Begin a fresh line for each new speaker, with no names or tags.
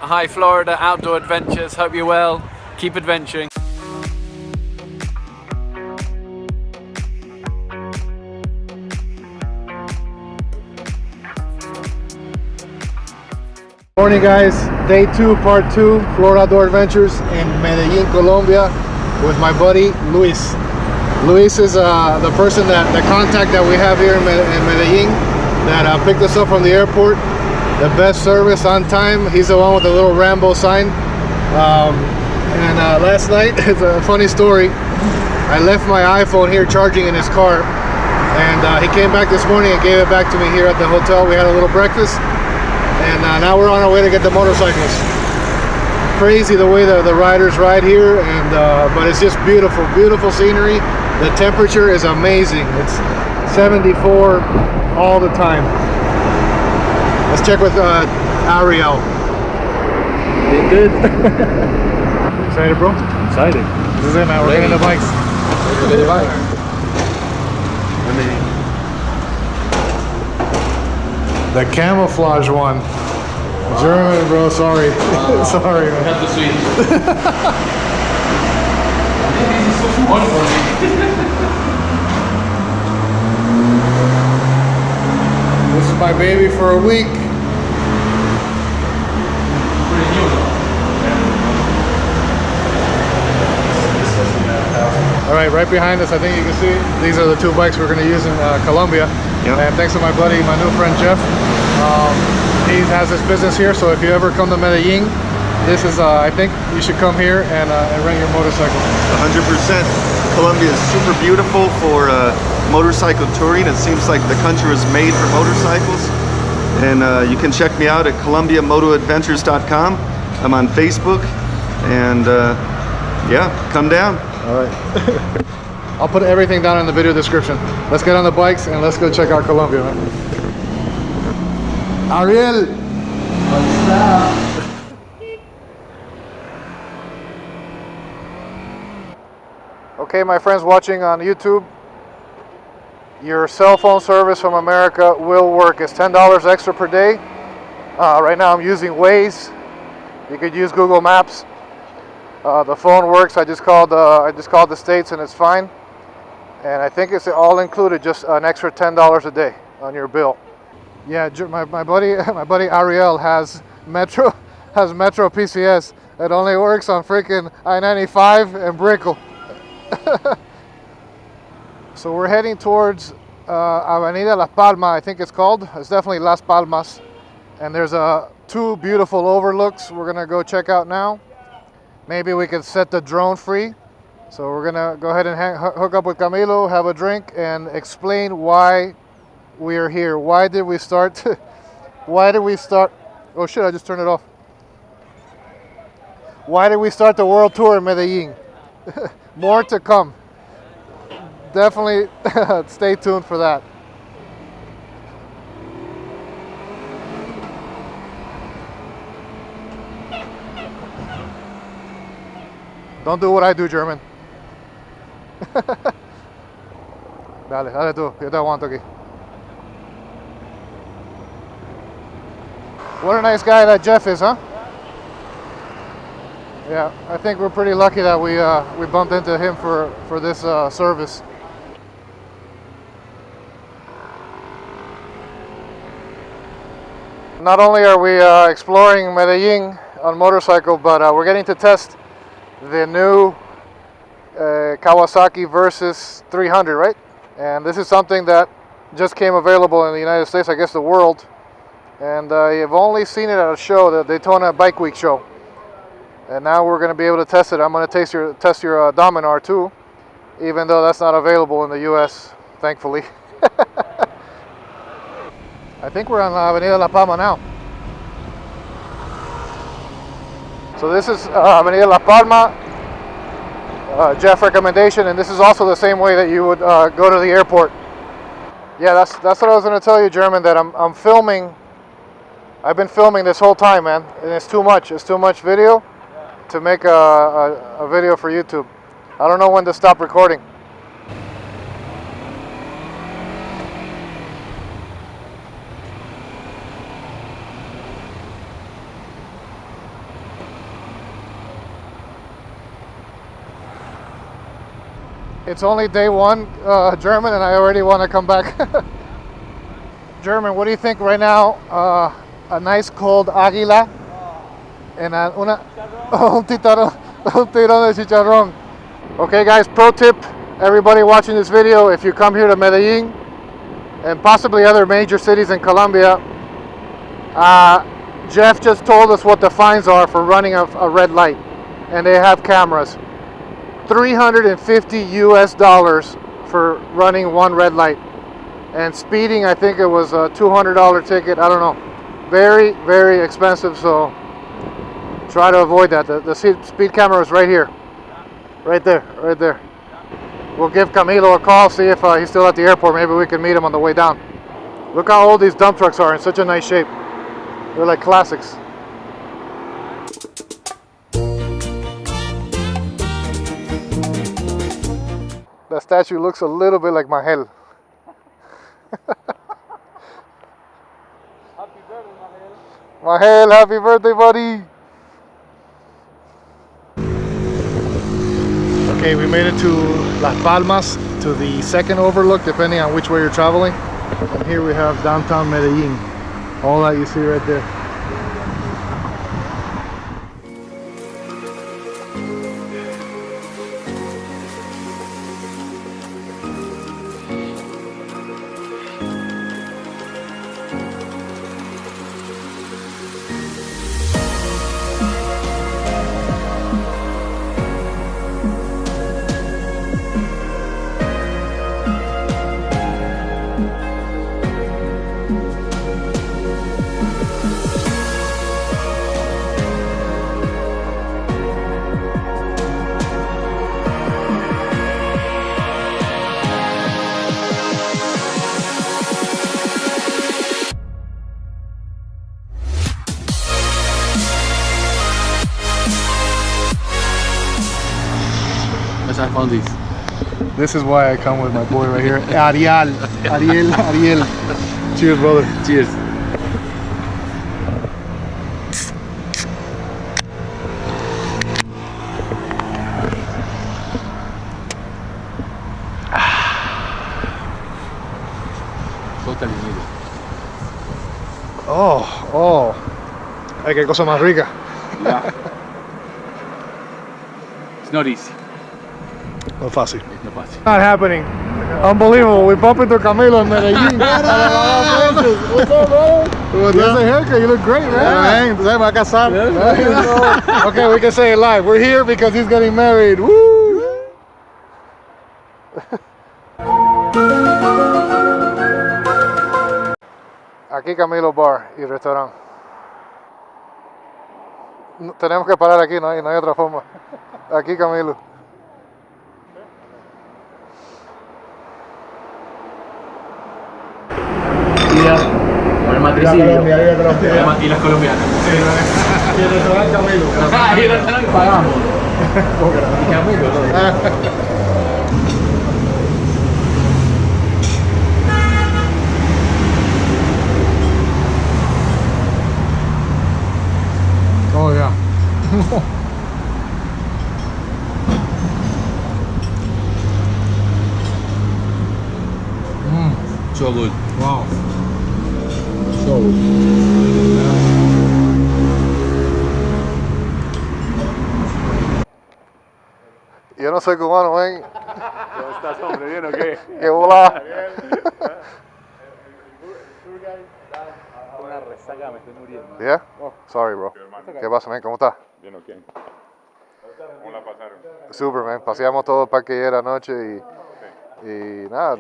Hi Florida Outdoor Adventures, hope you're well, keep adventuring.
Morning guys, day 2, part 2, Florida Outdoor Adventures in Medellin, Colombia with my buddy Luis. Luis is the person the contact that we have here in Medellin that picked us up from the airport. The best service on time. He's the one with the little Rambo sign. Last night, it's a funny story. I left my iPhone here charging in his car, and he came back this morning and gave it back to me here at the hotel. We had a little breakfast, and now we're on our way to get the motorcycles. Crazy the way the riders ride here, and but it's just beautiful, beautiful scenery. The temperature is amazing. It's 74 all the time. Let's check with Ariel.
Doing good.
Excited, bro?
Excited.
This is it, man. We're getting the bikes.
Ready to buy.
The camouflage one. German, bro. Sorry. Sorry, man.
Have to see. This is so fun for me.
This is my baby for a week.
Pretty new though.
All right, right behind us, I think you can see, these are the 2 bikes we're going to use in Colombia.
Yep.
And thanks to my buddy, my new friend Jeff. He has his business here, so if you ever come to Medellin, this is, I think you should come here and rent your motorcycle.
100%. Colombia is super beautiful for motorcycle touring. It seems like the country was made for motorcycles. And you can check me out at colombiamotoadventures.com. I'm on Facebook, and yeah, come down.
All right. I'll put everything down in the video description. Let's get on the bikes and let's go check out Colombia, man. Ariel!
What's up?
Okay, my friends watching on YouTube, your cell phone service from America will work. It's $10 extra per day. Right now I'm using Waze. You could use Google Maps. The phone works. I just called the States and it's fine. And I think it's all included, just an extra $10 a day on your bill. Yeah, my buddy Ariel has Metro PCS. It only works on freaking I-95 and Brickell. So we're heading towards Avenida Las Palmas, I think it's called. It's definitely Las Palmas. And there's 2 beautiful overlooks we're gonna go check out now. Maybe we can set the drone free. So we're gonna go ahead and hook up with Camilo, have a drink, and explain why we are here. Why did we start? Why did we start? Oh shit! I just turned it off. Why did we start the world tour in Medellin? More to come. Definitely stay tuned for that. Don't do what I do, German. Dale tú, yo te aguanto aquí. What a nice guy that Jeff is, huh? Yeah, I think we're pretty lucky that we bumped into him for this service. Not only are we exploring Medellin on motorcycle, but we're getting to test the new Kawasaki Versys 300, right? And this is something that just came available in the United States, I guess the world. And you've only seen it at a show, the Daytona Bike Week show. And now we're going to be able to test it. I'm going to test your Dominar too, even though that's not available in the US, thankfully. I think we're on Avenida La Palma now. So this is Avenida La Palma, Jeff recommendation, and this is also the same way that you would go to the airport. Yeah, that's what I was going to tell you, German, that I'm filming. I've been filming this whole time, man, and it's too much. It's too much video to make a video for YouTube. I don't know when to stop recording. It's only day one, German, and I already want to come back. German, what do you think right now? A nice cold águila and un tirón de chicharrón. Okay guys, pro tip, everybody watching this video, if you come here to Medellin and possibly other major cities in Colombia, Jeff just told us what the fines are for running a red light, and they have cameras. $350 US for running one red light, and speeding, I think it was a $200 ticket. I don't know, very, very expensive, so try to avoid that. The speed camera is right here, right there. We'll give Camilo a call, see if he's still at the airport. Maybe we can meet him on the way down. Look how old these dump trucks are, in such a nice shape. They're like classics. That statue looks a little bit like Mahel.
Happy birthday, Mahel.
Mahel, happy birthday, buddy. Okay, we made it to Las Palmas, to the second overlook, depending on which way you're traveling. And here we have downtown Medellin. All that you see right there.
I found this.
This is why I come with my boy right here, Ariel. Cheers, brother.
Cheers. Totally needed.
Oh. Ay, qué cosa más rica.
Yeah. It's not easy.
No fácil.
It's not fácil.
Not happening. Unbelievable. We bump into Camilo in Medellin. What's up, bro? What's up? A haircut. You look great, man. Se va a casar. Okay, we can say it live. We're here because he's getting married. Woo! Aquí Camilo Bar y restaurante. Tenemos que parar aquí, no hay otra forma. Aquí Camilo.
Con el matricidio. Y las colombianas.
Y el restaurante Camilo.
Y el restaurante pagamos. Y Camilo, ¿no?
Oh yeah.
So good.
Wow.
So good.
Yo no soy cubano, ven.
¿Cómo estás, hombre? ¿Bien o qué?
Que hola.
Una resaca, me estoy muriendo.
Yeah? Sorry, bro. ¿Qué pasa, man? ¿Cómo estás?
Bien o qué. ¿Cómo la pasaron?
Super, man. Paseamos todo el parque ayer anoche y nada.